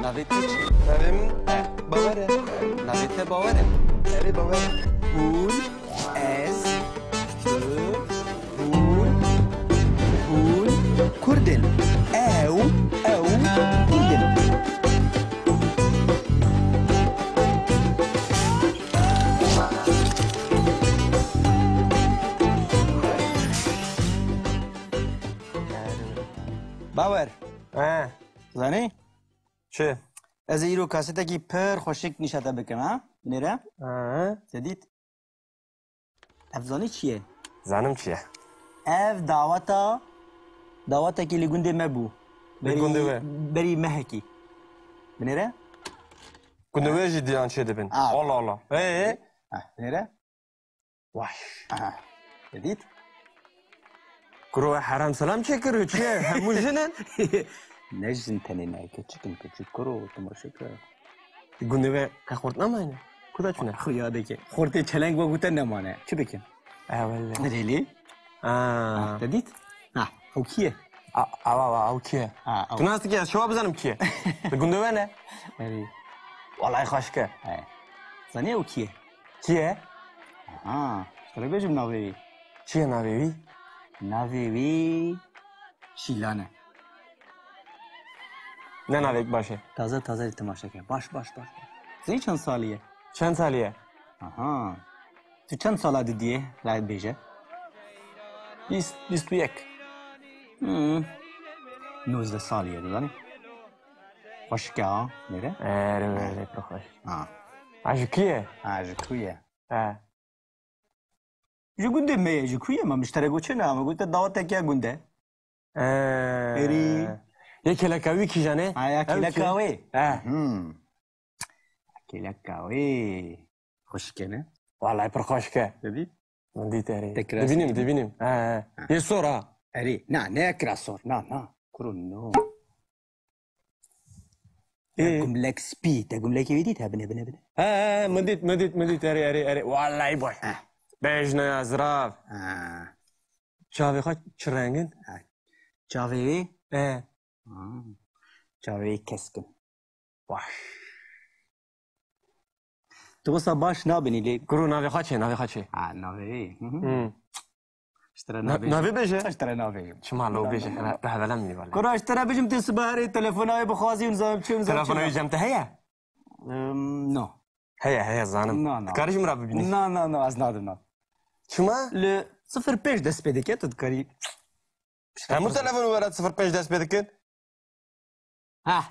Navê te çi? Navê min Bawer e. Navê te bawer e? Erê Bawer. Hûn, ez, tu, hûn, Kurdin. Ew, Kurdin. Bawer, zanî? Çi? Ez ê îro kasetekî pir xweşik nîşete bikim, ha? Binêre? Sedît? Ev zanî çi ye? Zanim çi ye? Ev dawetekî li gundê me bû. Li gundê we? Berî mehekî. Binêre? Gundê wê jî diyan çê dibin. Ah. Allah Allah. Binêre? Vay. Sedît? Kuru haram selam çekiriyor çi ye? Hemû jinin. Ne jin tenê ne küçük kuru tımrşık. Gundê wê qexurt namayne. Kuda çune? Xuya dike. Xortê çelenk ve gute nemane. Çi bikin? Evvel. Relî? Sedît? Ew kî ye? Ava ew kî ye? Tu nas dikî ez şewa bizanim kî ye? Di gundê we ne? Erî. Walay xweşik e. Zanî ew kî ye? Kî ye? Şerê bêjim navê wî. Çi ye navê wî? Navê wî Şîlan e. Ne navêk baş e? Taze temaşeke. Baş. Zanî çend salî ye? Çend salî ye? Tu çend sala didiye layet bêje? 21. 19 salî ye zanî? Xweşik e ha? Nêre? Erê pir xweş. Ji kî ye? Ji ku ye? He. Ji gundê me ye, ji ku ye? Me mişterek çi ne? Me gote dawetekê gundê. Erî. Yê keleka wî kî janê? Ya kêleka wê. He. Kêleka wê. Xweşik e ne? Walay pir xweşik e. Sedît? Min dît erê. Tekrar Dibînim. He. Yê sor ha. Erî. Ne kira sor. Na. Kuru no. Gumlek spî. Te gumlekê wî dît he bine. He. Min dît erê. Walay boş. Bejne zirav. Çavê xwe çi rengin? Çavê wê? He. Çavê wê keskin. Baş. Tu wisa baş nabînî lê. Kuru navê xwe çi? Navê xwe çi? Navê wê. İşte navê. Navê bêje? İşte navê. Çi malo bêje? Hevelem mî walay. Kura işte bêjim te sibarê telefona wê bixwazî nizanım çi nizanım. Telefona wî cem te heye? No. Heye zanim. No. Dikarî min re bibînî? No. Ez nadim. Çima? Li 05 dest pê dike tu dikarî. Hemû telefonu were 05 dest pê dikin?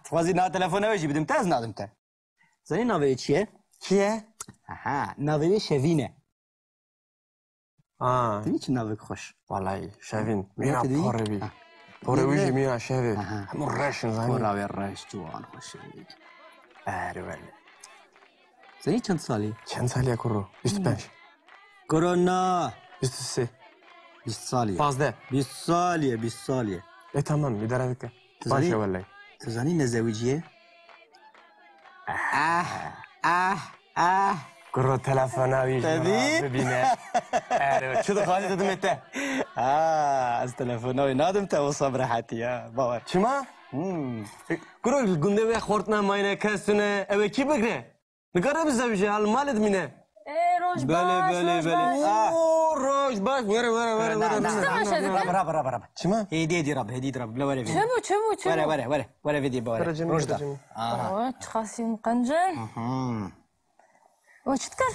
Dixwazî na telefona wê jî bidim te ez nadim te. Zanî navê wê çi ye? Çi ye? Navê wê Şevîn e. Ha. Dinî çi navek xweş. Walay şevîn. Mîna Tedî? porê wî. Porê wî jî mîna şevê. Hemû reşin zanî. Kura wê reş ciwan xweş e. Erê. Zanî çend salî? Çend salî ye kuru? 25. Kura na. 23. 20 salî ye. 15. 20 salî ye. Tamam idare dike. Baş e walay. Tu zanî ne zewicî ye? Kuru telefona wî Tedî? bibîne. Erê. Çi dixwazî didim ete? Ez telefona wê nadim te wisa bi rehetî ya. Bawer. Çima? Kuru gundê wê xort namayne kesune ew ê kî bigre? Nikare bizewîje hal malê dimîne. Roj Bele. Roj baş. Were. Bravo. Çima? Hediye dirab. Bile were vê. Çemu. Were vê dî bawer. Rojda. Çıkasın qancın. O çıtkar.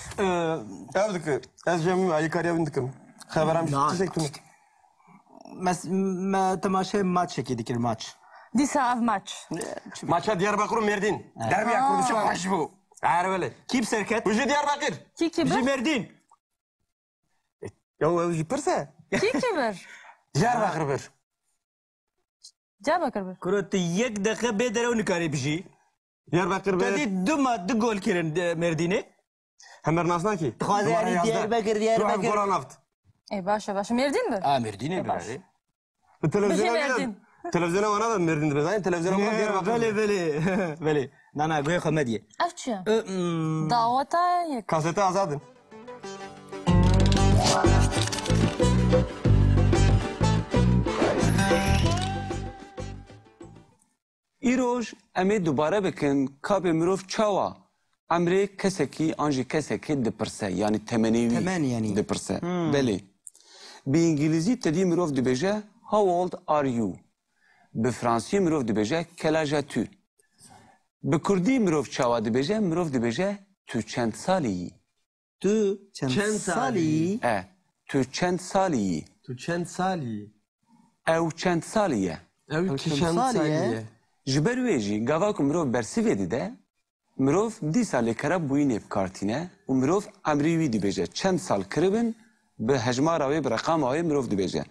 Ev dikir. Ez jemî ayıkarıya bin dikim. Xeberam çiçek mi? Me temaşe maç çekê dikir maç. Disa av maç. Maça Diyarbakır Merdin. Derbiya Kurduşa baş bu. Erveli. Kim serket? Bu jî Diyarbakır. Ki Ji bir? Merdin. Ya ev jî pirse. Ki bir? Diyarbakır bir. Diyarbakır bir. Kuro tu yek dexe bê dere nikarî bijî. Diyarbakır bir. Tedî du gol kirin Merdinê. Hemer nasnaki. Dixwaze erî Diyarbakır. Goran naft. Başa. Merdin bir? Merdinê bir erî. Bu televizyona Merdin. gel. Televizyona bana da Merdin de bezayın. Televizyona bana Diyarbakır. Bele. Na goya xwe me diye. Ev çiye? Davata yek. Kasete azadın. ایروش امی دوباره بکن کاب مروف چاوا امری کسکی آنجی کسکی دپرسه یعنی تمنیوی تمنی یعنی. دپرسه بله به انگلیزی تدی مروف دبیجه how old are you به فرانسی مروف دبیجه کلاجه تو به کردی مروف چاوا دبیجه تو چند سالی تو چند سالی؟ تو چند سالی تو چند سالی؟ او چند سالیه او چند سالیه؟ جبر ویجی گاوا که مروف برسیوی دیده مروف 10 سالی کرب بوینه بکارتینه و مروف امریوی دی بیجه چند سال کربن به هجمار آوی برقام آوی مروف دی بیجه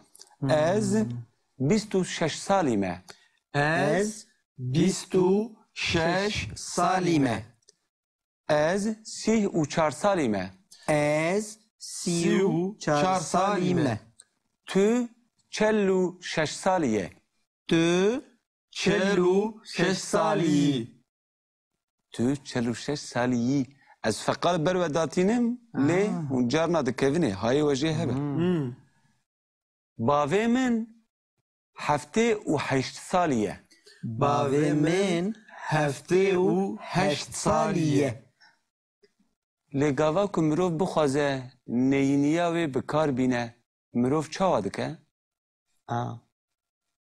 از 26 سالیمه از 26 سالیمه از 34 سالیمه از 34 سالیمه تو 46 سالیه تو 46 سالی تو 46 سالی از فقط برو داتینم لی اون جارنا دکوینه های وجه هبه باوی من 78 سالیه باوی من 78 سالیه لی گاوا که مروف بخوازه نینیاوی بکار بینه مروف چاوا دکه؟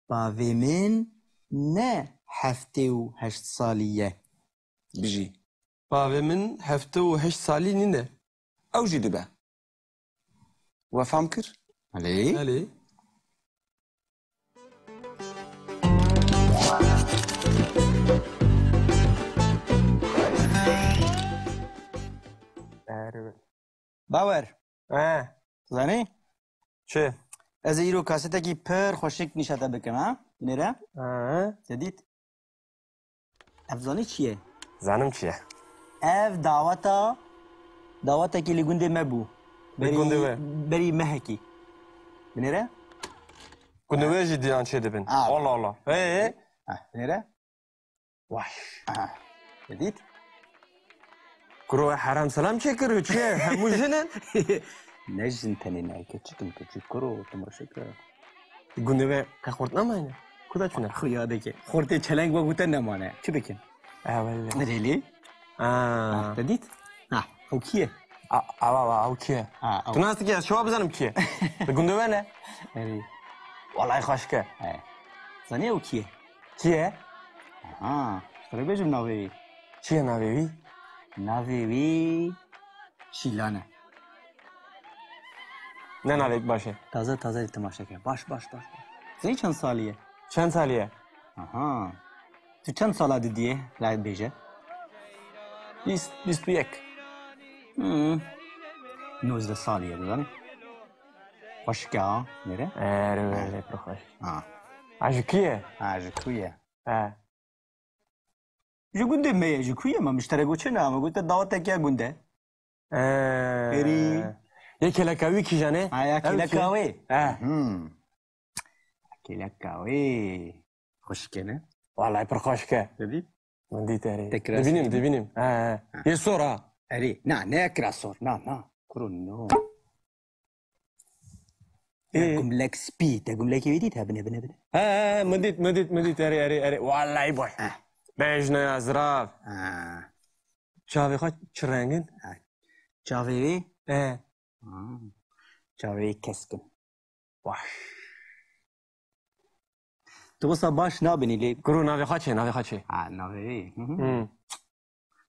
باوی من نه 78 سالیه بجی باوی من 78 سالی نینه او جی دبه وفهم کر؟ علی؟ علی باور زنی؟ چه؟ از ایرو کاسته کی پر خوشک نشاته بکم ها؟ نیره؟ جدید؟ افزانی چیه؟ زنم چیه؟ اف دعوتا کی لگونده مبو لگونده بری مهکی نیره؟ گنده ویجی دیان چه دبن؟ الله الله نیره؟ وای جدید؟ گروه حرام سلام چه کرو چیه؟ همو جنن؟ نجن تنی نه کچکم کرو تماشاکر گنده وی که خورد نماینه کدا چونه؟ خو یاده که خورده چلنگ با گوتن نمانه چی بکن؟ اولی ریلی؟ جدید؟ او کیه؟ او کیه؟ تو ناستی که از شما بزنم کیه؟ گنده وی نه؟ ری والله خوش که زنی او کیه؟ کیه؟ سره بجم ناوی چیه ناویوی؟ ناوی شیلانه نه ناویک باشه تازه تماشا کرد باش زنی چند سالیه؟ چند سالیه؟ تو چند ساله دیدیه؟ لعب بیجه؟ 21 19 سالیه بزن خوشکه ها میره؟ اره خوش عجو کیه؟ عجو کویه جو گنده میه جو کویه ما مشترکو چه نه ما گوته دعوت که گنده اری یکی لکاوی کی جانه؟ کلکاوی خوشکه نه؟ والله پر خوش که ببین؟ من دیت اری تکرار دبینیم یه سورا اری نه اکرا سور نه کرو نو تقوم لك سبي تقوم لك يديت بنه مديت اري والله باش بيجنا يا زراف شافي خو چرنگن چاوی چاوی کسکن واش تو بسا باش نابني لي گرو ناوی خاچه ناوي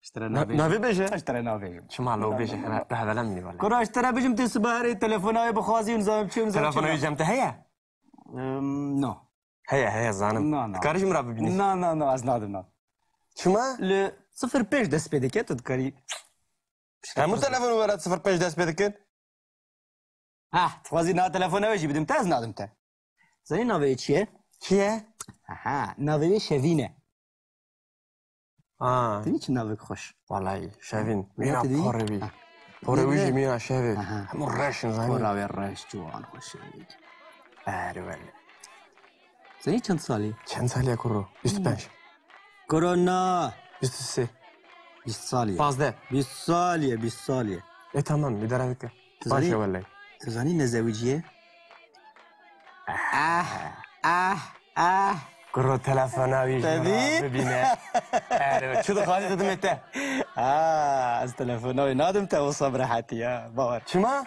اشترى ناوی بيجه اشترى ناوي شما لو بيجه به هذا مني والله كرة اشترى بجم تسباري تلفوناي بخوازي ونزام تشوم تلفوناي جمت هيا نو هيا زانم No. تكاريش مرا ببيني نو از نادم شما ل 05 دست بده که تو تکاری همو تلفون ورات 05 دست بده کن تخوازی نا تلفون نوشی بدیم تا از نادم تا زنی ناوی چیه؟ چیه؟ ناوی شوینه دیدی چه ناوی خوش والله شوین مینا پروی جی مینا شوین همو رشن زنی پروی رش جوان خوشه ولی زنی چند سالی؟ چند سالیه کرو؟ 25 کرونا 23 20 سالیه 15 20 سالیه تمام میدارم که باشه والله زنی نزویجیه؟ Kuru telefona bir Tabii. bibine. Evet. Şu da hadi dedim ette. از تلفن oynadım te o sabrahati ya. Bavar. Çima?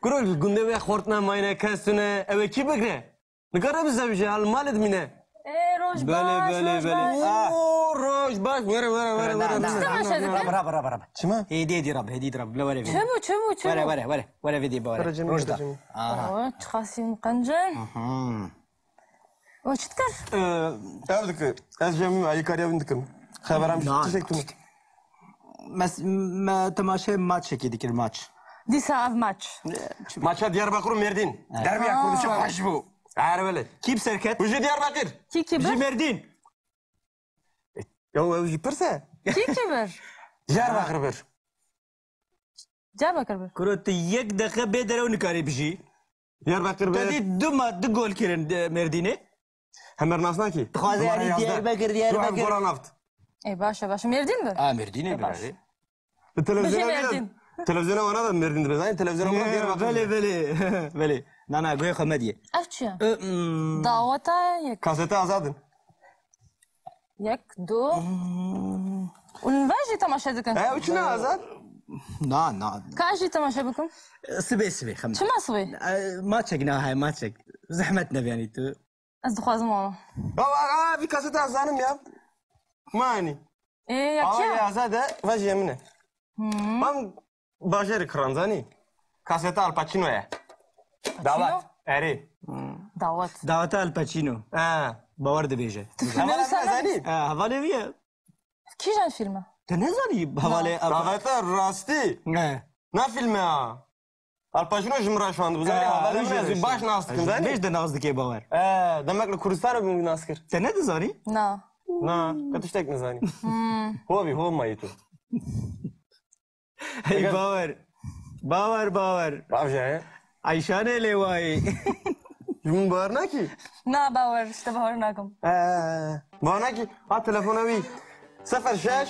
Kuru gündeme hortna mayne kesune eve ki bekle. Ne kadar bize bir şey al mal etmine. Roj Böyle, baş, böyle, roj böyle. baş. Ah. Roj bak ver. İstemez dedim. برا Çima? هدي دي رب هدي رب لا ولا فيدي Çabuk. ولا فيدي بورا رجدا Çıkasın kancın. O çıtkar. Evet. Az cemim ayıkar bindikim. Haberam Nah. çektim. ما تماشى ماتش كده كده ماتش Disa av maç. Maça Diyarbakır Merdin. Diyarbakır çok hoş bu. Ağır كيف سركت Bu Diyarbakır. Ki جي kibir. مردين Ya o jipirse. Ki kibir. Diyarbakır bir. Diyarbakır bir. كروت يك دقيقة بدر ونكاري بجي Diyarbakır تدي bir. دوما دقول كيرن مرديني Hemer nasıl ki? تخوازي يعني ديار Koran aft. Başa. Merdin mi? مرديني براري Televizyona Merdin. Televizyona bana da Merdin'dir. Zaten televizyona bana Diyarbakır. بلي نانا قوي خمدي Avçı. Davata yek. Kasete azadın. Yek, du. Unvaji tamaşa dikin. Üçüne azad. نا Kaçı tamaşa bikin? سبي خمس Çima sıvı? ما تشقنا هاي ما تشق زحمتنا يعني تو Az duxwazim onu. Bir kasete azanım ya. Mani. Yak Ama ya. azad vaji yemine. Ben başarı kıran zani. Kasete Al Pacino'ya. Davat. Eri. Davat. دعوتا الباتشينو باورد بيجي Havalar sen zani. هفالي فيها Kijan filmi? تنزلي هفالي Davata rasti. Ne filmi ya? Al Pacino jimra şu anda. Bu zani havalar mı? Baş nastıkın zani. ليش ده قصدك ايه باور Demek ki Kürdistan'a bir naskır. تناد زاني Na. Na, katış tek ne zani. Hov mayıtu. هي باور Bavca عيشانه لواي Cumhur bağırına ki. Na bavar işte bahar nakım. Bağırına ki. Ha telefona bir. 06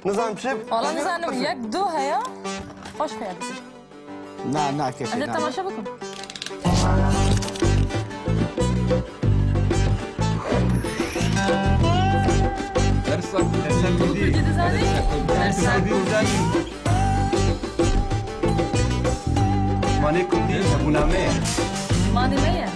nizam pişip. Valla nizanım yak du haya. Hoş geldin. نا كيف Hadi tamaşa bakın. Gidi zani. Mane kundi sabuname. Manimeye.